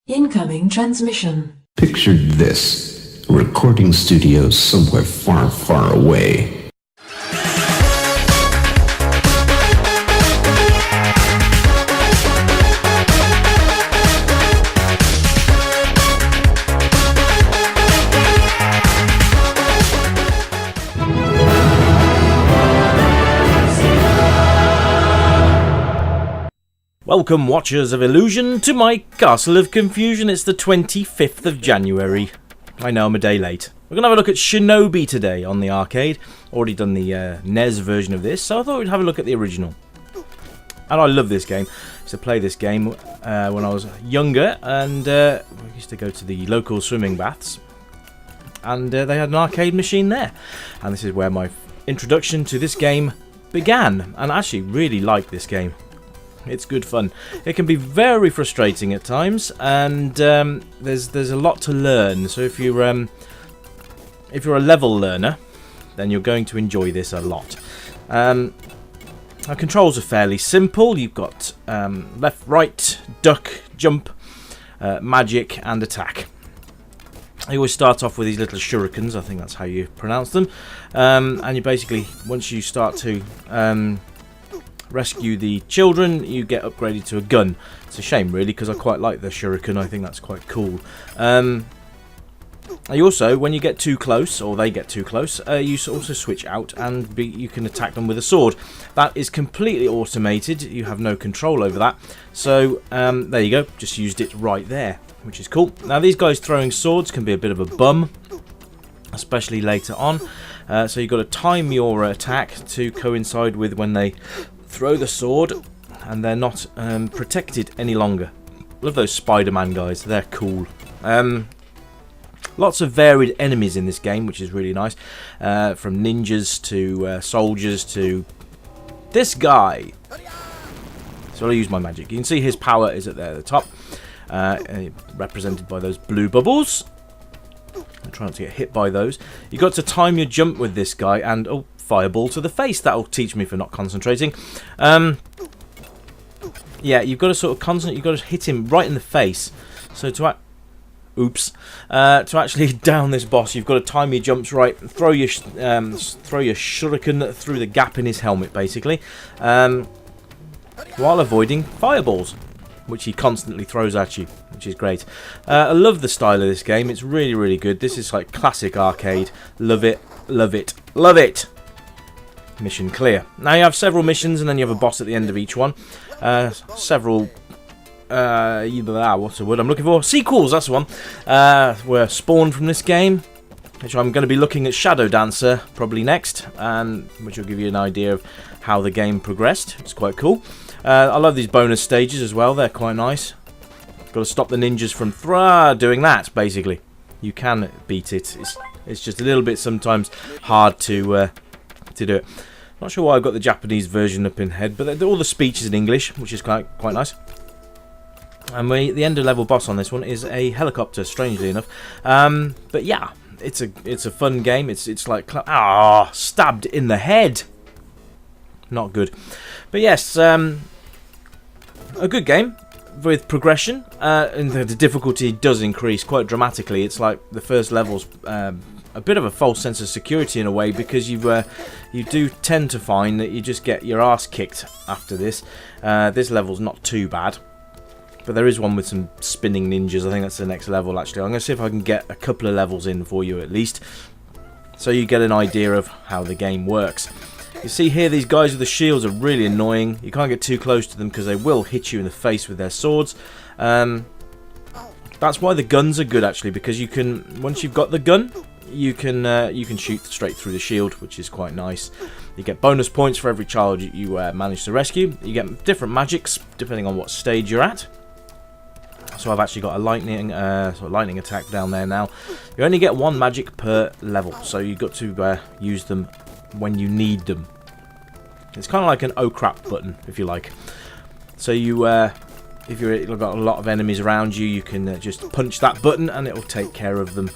Incoming transmission. Picture this. A recording studio somewhere far, far away. Welcome, Watchers of Illusion, to my Castle of Confusion. It's the 25th of January. I know I'm a day late. We're going to have a look at Shinobi today on the arcade. Already done the NES version of this, so I thought we'd have a look at the original. And I love this game. I used to play this game when I was younger, and we used to go to the local swimming baths. And they had an arcade machine there. And this is where my introduction to this game began. And I actually really like this game. It's good fun. It can be very frustrating at times, and there's a lot to learn. So if you're a level learner, then you're going to enjoy this a lot. Our controls are fairly simple. You've got left, right, duck, jump, magic, and attack. You always start off with these little shurikens. I think that's how you pronounce them. And you basically, once you start to rescue the children, you get upgraded to a gun. It's a shame, really, because I quite like the shuriken. I think that's quite cool. You also, when you get too close, or they get too close, you also switch out and you can attack them with a sword. That is completely automated. You have no control over that. So there you go. Just used it right there, which is cool. Now, these guys throwing swords can be a bit of a bum, especially later on. So you've got to time your attack to coincide with when they throw the sword, and they're not protected any longer. Love those Spider-Man guys, they're cool. Lots of varied enemies in this game, which is really nice. From ninjas to soldiers to this guy. So I'll use my magic. You can see his power is at the top, represented by those blue bubbles. I'm trying to get hit by those. You've got to time your jump with this guy, and oh, fireball to the face. That'll teach me for not concentrating. Yeah, you've got to sort of concentrate. You've got to hit him right in the face. So to actually down this boss, you've got to time your jumps right. Throw your shuriken through the gap in his helmet, basically, while avoiding fireballs, which he constantly throws at you, which is great. I love the style of this game. It's really, really good. This is like classic arcade. Love it, love it, love it. Mission clear. Now you have several missions, and then you have a boss at the end of each one. Several what's the word I'm looking for? Sequels, that's the one. Were spawned from this game, which I'm going to be looking at Shadow Dancer probably next, which will give you an idea of how the game progressed. It's quite cool. I love these bonus stages as well. They're quite nice. Got to stop the ninjas from doing that, basically. You can beat it. It's just a little bit sometimes hard to do it. Not sure why I've got the Japanese version up in head, but all the speech is in English, which is quite nice. And the end of level boss on this one is a helicopter, strangely enough. But yeah, it's a fun game. It's like stabbed in the head. Not good. But yes, a good game with progression, and the difficulty does increase quite dramatically. It's like the first level's a bit of a false sense of security in a way, because you do tend to find that you just get your ass kicked after this. This level's not too bad, but there is one with some spinning ninjas. I think that's the next level, actually. I'm going to see if I can get a couple of levels in for you at least, so you get an idea of how the game works. You see here, these guys with the shields are really annoying. You can't get too close to them because they will hit you in the face with their swords. That's why the guns are good, actually, because you can, once you've got the gun, you can shoot straight through the shield, which is quite nice. You get bonus points for every child you manage to rescue. You get different magics depending on what stage you're at. So I've actually got a lightning attack down there now. You only get one magic per level, so you've got to use them when you need them. It's kind of like an oh crap button, if you like. So if you've got a lot of enemies around you, you can just punch that button and it will take care of them.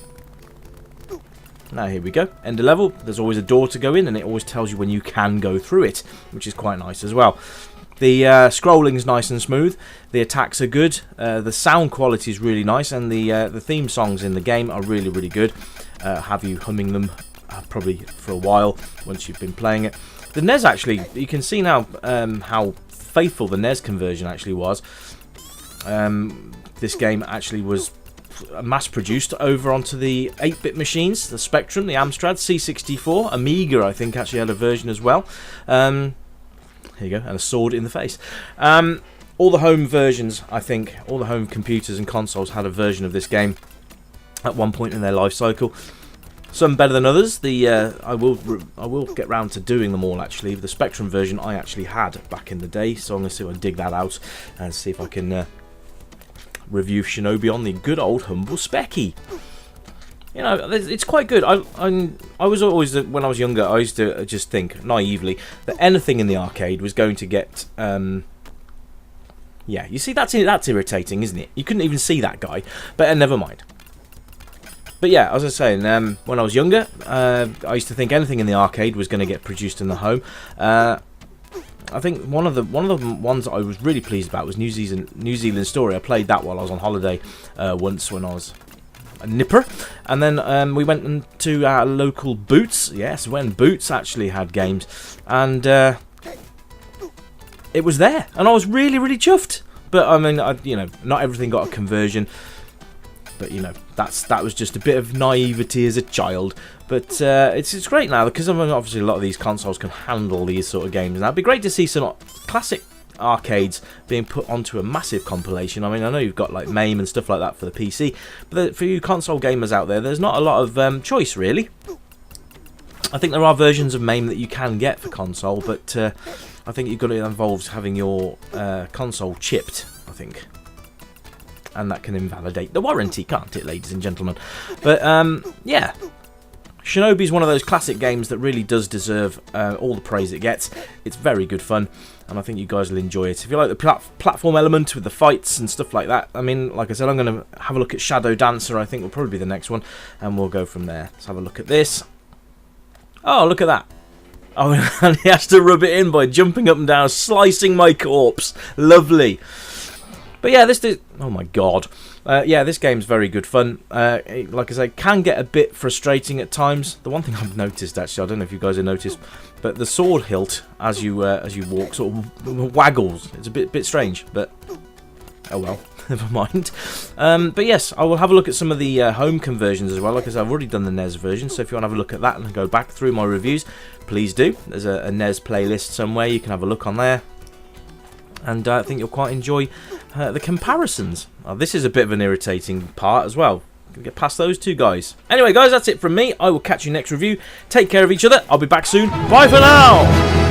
Now here we go, end of level. There's always a door to go in, and it always tells you when you can go through it, which is quite nice as well. The scrolling's nice and smooth. The attacks are good. The sound quality is really nice, and the theme songs in the game are really, really good. Have you humming them probably for a while once you've been playing it. The NES actually, you can see now how faithful the NES conversion actually was. This game actually was mass-produced over onto the 8-bit machines, the Spectrum, the Amstrad, C64, Amiga I think actually had a version as well. Here you go, and a sword in the face. All the home versions, I think, all the home computers and consoles had a version of this game at one point in their life cycle. Some better than others. I will get round to doing them all actually. The Spectrum version I actually had back in the day, so I'm going to see if I dig that out and see if I can review Shinobi on the good old humble Specky. You know, it's quite good. I was always, when I was younger, I used to just think naively that anything in the arcade was going to get. Yeah, you see, that's irritating, isn't it? You couldn't even see that guy, but never mind. But yeah, as I was saying, when I was younger, I used to think anything in the arcade was going to get produced in the home. I think one of the ones that I was really pleased about was New Zealand Story. I played that while I was on holiday once when I was a nipper, and then we went to our local Boots. Yes, when Boots actually had games, and it was there, and I was really, really chuffed. But I mean, you know, not everything got a conversion. But you know, that was just a bit of naivety as a child. But it's great now because I mean, obviously a lot of these consoles can handle these sort of games. Now it'd be great to see some classic arcades being put onto a massive compilation. I mean, I know you've got like MAME and stuff like that for the PC, but for you console gamers out there, there's not a lot of choice really. I think there are versions of MAME that you can get for console, but I think you've got to involve having your console chipped, I think. And that can invalidate the warranty, can't it, ladies and gentlemen? But, yeah. Shinobi's one of those classic games that really does deserve all the praise it gets. It's very good fun, and I think you guys will enjoy it. If you like the platform element with the fights and stuff like that, I mean, like I said, I'm going to have a look at Shadow Dancer, I think will probably be the next one, and we'll go from there. Let's have a look at this. Oh, look at that. Oh, and he has to rub it in by jumping up and down, slicing my corpse. Lovely. But yeah, oh my god. Yeah, this game's very good fun. Like I say, can get a bit frustrating at times. The one thing I've noticed, actually, I don't know if you guys have noticed, but the sword hilt as you walk sort of waggles. It's a bit strange, but oh well, never mind. But yes, I will have a look at some of the home conversions as well. Like I said, I've already done the NES version, so if you want to have a look at that and go back through my reviews, please do. There's a NES playlist somewhere. You can have a look on there. And I think you'll quite enjoy the comparisons. Oh, this is a bit of an irritating part as well. Get past those two guys. Anyway, guys, that's it from me. I will catch you next review. Take care of each other. I'll be back soon. Bye for now.